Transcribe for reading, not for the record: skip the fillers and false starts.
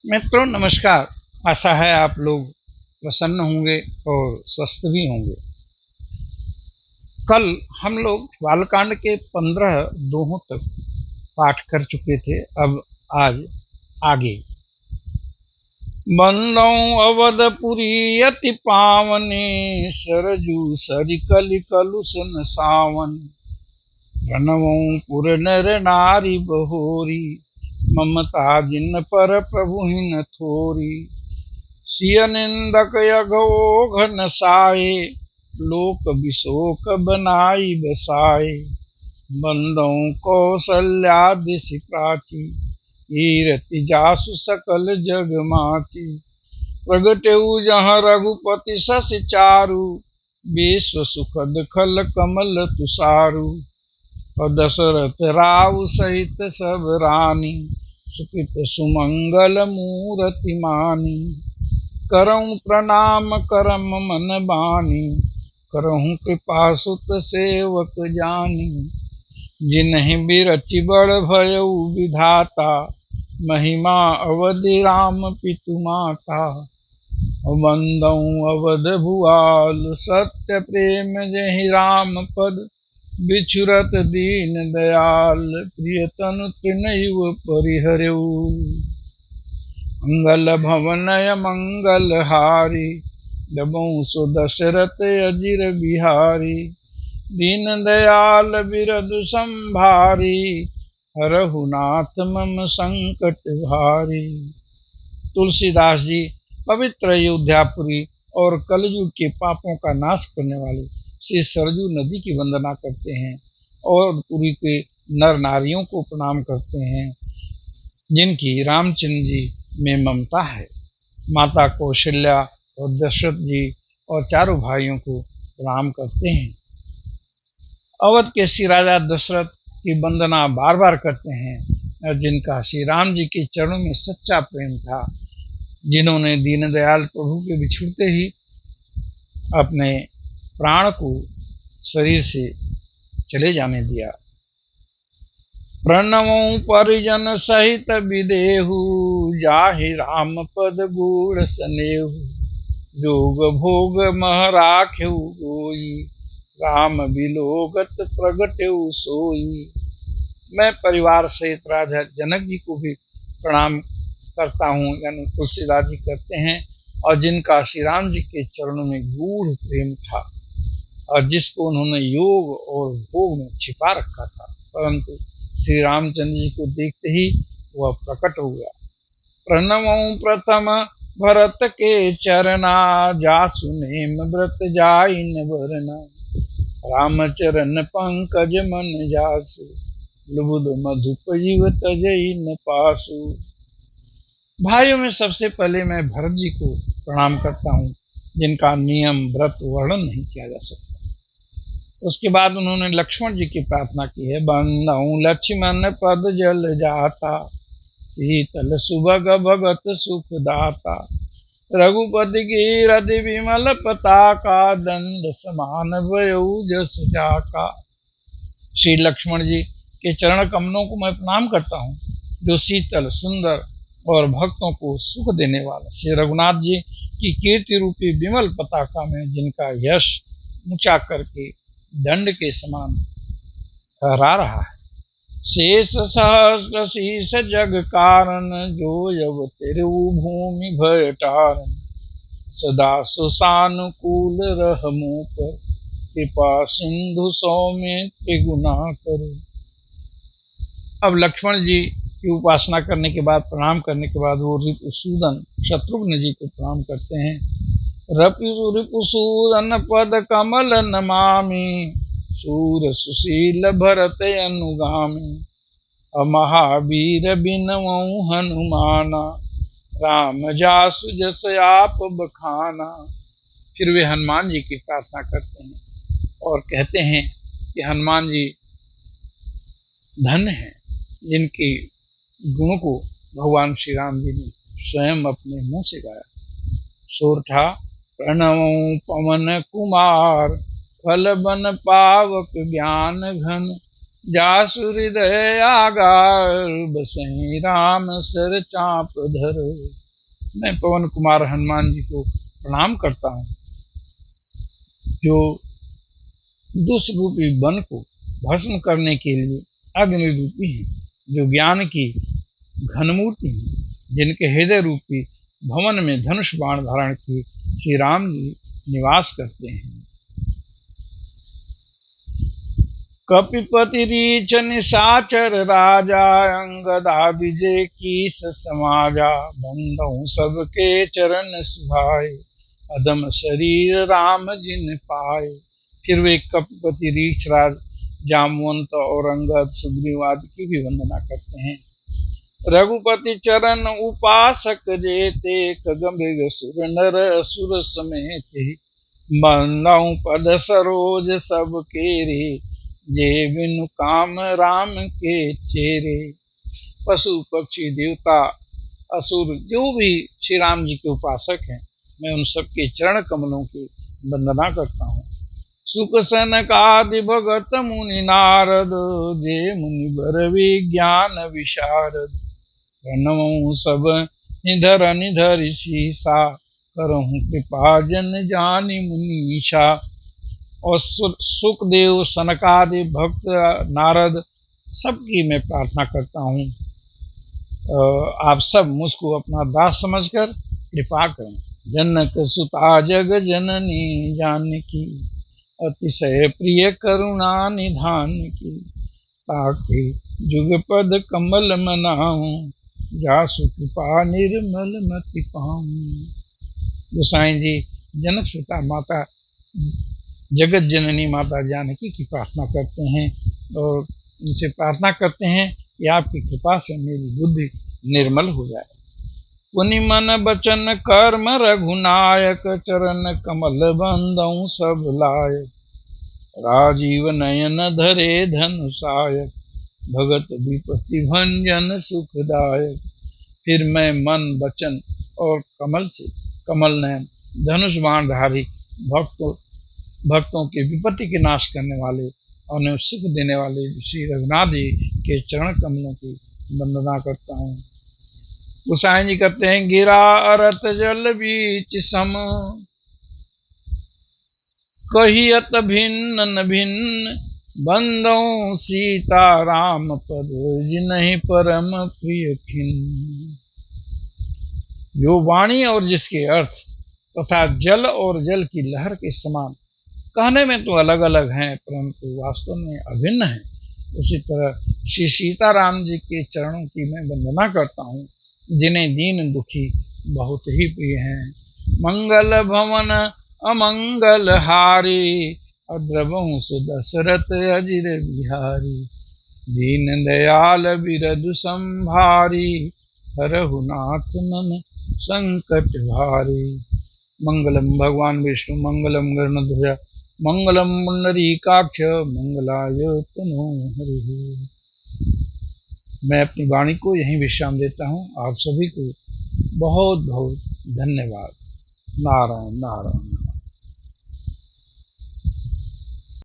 मित्रों नमस्कार। आशा है आप लोग प्रसन्न होंगे और स्वस्थ भी होंगे। कल हम लोग बालकांड के 15 दोहों तक पाठ कर चुके थे। अब आज आगे बंदौ अवधपुरी अति पावने सरजू सरिकल कलुषन सावन प्रणवों पुर नर नारी बहोरी ममता जिन पर प्रभु हिन थोरी सिय निंदक यघोघ नसाए लोक विशोक बनाई बसाए बंदौ कौशल्या दिशि प्राची कीरति जासु सकल जग माची प्रगटेउ जहाँ रघुपति शशि चारु विश्व सुखद खल कमल तुषारु और दशरथ राव सहित सब रानी सुकृत सुमंगल मूरति मानी करऊं प्रणाम करम मन बानी करहूं कृपा सुत सेवक जानी जिन्हि बिरचि बड़ भयउ विधाता महिमा अवधि राम पितु माता बंदौ अवध भुआल सत्य प्रेम जहि राम पद बिछुरत दीन दयाल प्रियतनु तृणयुव परिहरऊ मंगल भवनय मंगल हारी दबऊ सो दशरथ अजिर बिहारी दीन दयाल बिरदु संभारी हरहु नाथ मम संकट भारी। तुलसीदास जी पवित्र अयोध्यापुरी और कलयुग के पापों का नाश करने वाले श्री सरजू नदी की वंदना करते हैं और पुरी के नर नारियों को प्रणाम करते हैं जिनकी रामचंद्र जी में ममता है। माता कौशल्या और दशरथ जी और चारों भाइयों को प्रणाम करते हैं। अवध के श्री राजा दशरथ की वंदना बार बार करते हैं और जिनका श्री राम जी के चरणों में सच्चा प्रेम था, जिन्होंने दीनदयाल प्रभु के बिछुड़ते ही अपने प्राण को शरीर से चले जाने दिया। प्रणवों परिजन सहित विदेहु जाहि राम पद गूढ़ स्नेहु जोग भोग मह राखेउ गोई राम बिलोगत प्रगटेउ सोई। मैं परिवार सहित राजा जनक जी को भी प्रणाम करता हूँ, यानी तुलसीदास जी करते हैं, और जिनका श्री राम जी के चरणों में गूढ़ प्रेम था और जिसको उन्होंने योग और भोग में छिपा रखा था, परंतु श्री रामचंद्र जी को देखते ही वह प्रकट हो गया। प्रणवों प्रथम भरत के चरना जासु नेम व्रत जाई न वरना रामचरण पंकज मन जासु लुबुद मधुप जीव तजई न पासु। भाइयों में सबसे पहले मैं भरत जी को प्रणाम करता हूँ, जिनका नियम व्रत वर्णन नहीं किया जा सकता। उसके बाद उन्होंने लक्ष्मण जी की प्रार्थना की है। बंदौ लक्ष्मण पद जल जाता शीतल सुभग भगत सुख दाता रघुपति की रति विमल पताका दंड समान भयउ जस जाका। श्री लक्ष्मण जी के चरण कमलों को मैं प्रणाम करता हूँ, जो शीतल सुंदर और भक्तों को सुख देने वाला श्री रघुनाथ जी की कीर्ति रूपी विमल पताका में जिनका यश ऊंचा करके दंड के समान फहरा रहा है। शेष सहस्र शीस जग कारण जो यव तिरु भूमि भय टारन सदा सुसानुकूल रहमु पर कृपा सिंधु सौम्य त्रिगुना करो। अब लक्ष्मण जी की उपासना करने के बाद, प्रणाम करने के बाद, वो रिपुसूदन शत्रुघ्न जी को प्रणाम करते हैं। रिपुसूदन पद कमल नमामि सूर सुशील भरत अनुगामी महावीर बिनवऊ हनुमाना राम जासु जस आप बखाना। फिर वे हनुमान जी की प्रार्थना करते हैं और कहते हैं कि हनुमान जी धन्य हैं जिनके गुणों को भगवान श्री राम जी ने स्वयं अपने मुंह से गाया। सोरठा प्रणवों पवन कुमार फल बन पावक ज्ञान घन जासु हृदय आगार बसहि राम सर चाप धर। मैं पवन कुमार हनुमान जी को प्रणाम करता हूँ, जो दुष्ट रूपी वन को भस्म करने के लिए अग्नि रूपी हैं, जो ज्ञान की घनमूर्ति हैं, जिनके हृदय रूपी भवन में धनुष बाण धारण किए श्री राम जी निवास करते हैं। कपिपति रीच निशाचर राजा, अंगदा विजय कीस समाजा, बंधु सबके चरण सुहाए, अदम शरीर राम जिन पाए। फिर वे कपिपति रीछ राज जामवंत और अंगद सुग्रीव आदि की भी वंदना करते हैं। रघुपति चरण उपासक जेते, खगमृग सुर नर असुर समेते, बंदौ पद सरोज सब केरे, जे बिनु काम राम के चेरे। पशु पक्षी देवता असुर जो भी श्री राम जी के उपासक हैं, मैं उन सबके चरण कमलों की वंदना करता हूँ। सुख सनकादि भगत मुनि नारद, जे मुनि बर विज्ञान विशारद, प्रणमु सब निधर निधर शीसा, करहु कृपा जन जानि मुनीषा। और सुखदेव सनकादि भक्त नारद सबकी मैं प्रार्थना करता हूँ, आप सब मुझको अपना दास समझकर कृपा करें। जनक सुता जग जननी जानकी, अतिशय प्रिय करुणा निधान की, ताके जुगपद कमल मनाऊं, जासु कृपा निर्मल मति पाऊं। गोसाई जी जनक सुता माता जगत जननी माता जानकी की प्रार्थना करते हैं और उनसे प्रार्थना करते हैं कि आपकी कृपा से मेरी बुद्धि निर्मल हो जाए। पुनि मन बचन कर्म रघुनायक, चरण कमल बंदौ सब लायक, राजीव नयन धरे धनुषायक, भगत विपत्ति भंजन सुखदायक। फिर मैं मन वचन और कमल से कमल नयन धनुष बाणधारी भक्तों के विपत्ति के नाश करने वाले और उन्हें सुख देने वाले श्री रघुनाथ जी के चरण कमलों की वंदना करता हूँ। गोसाई जी कहते हैं, गिरा अरत जल बीच सम, कहियत भिन्न न भिन्न, बंदौ सीता राम पद, जिन्हि परम प्रिय खिन्न। जो वाणी और जिसके अर्थ तथा जल और जल की लहर के समान कहने में तो अलग अलग हैं, परंतु वास्तव में अभिन्न है, उसी तरह श्री सीताराम जी के चरणों की मैं वंदना करता हूँ, जिन्हें दीन दुखी बहुत ही प्रिय हैं। मंगल भवन अमंगल हारी, अद्रवहु सुदशरथ अजिर बिहारी, दीन दयाल बिरधु संभारी, हरहु नाथ मन संकट भारी। मंगलम भगवान विष्णु मंगलम गरुड़ध्वज मंगलम पुंडरीकाक्ष, मंगलाय तनो हरि। मैं अपनी वाणी को यहीं विश्राम देता हूँ। आप सभी को बहुत बहुत धन्यवाद। नारायण नारायण।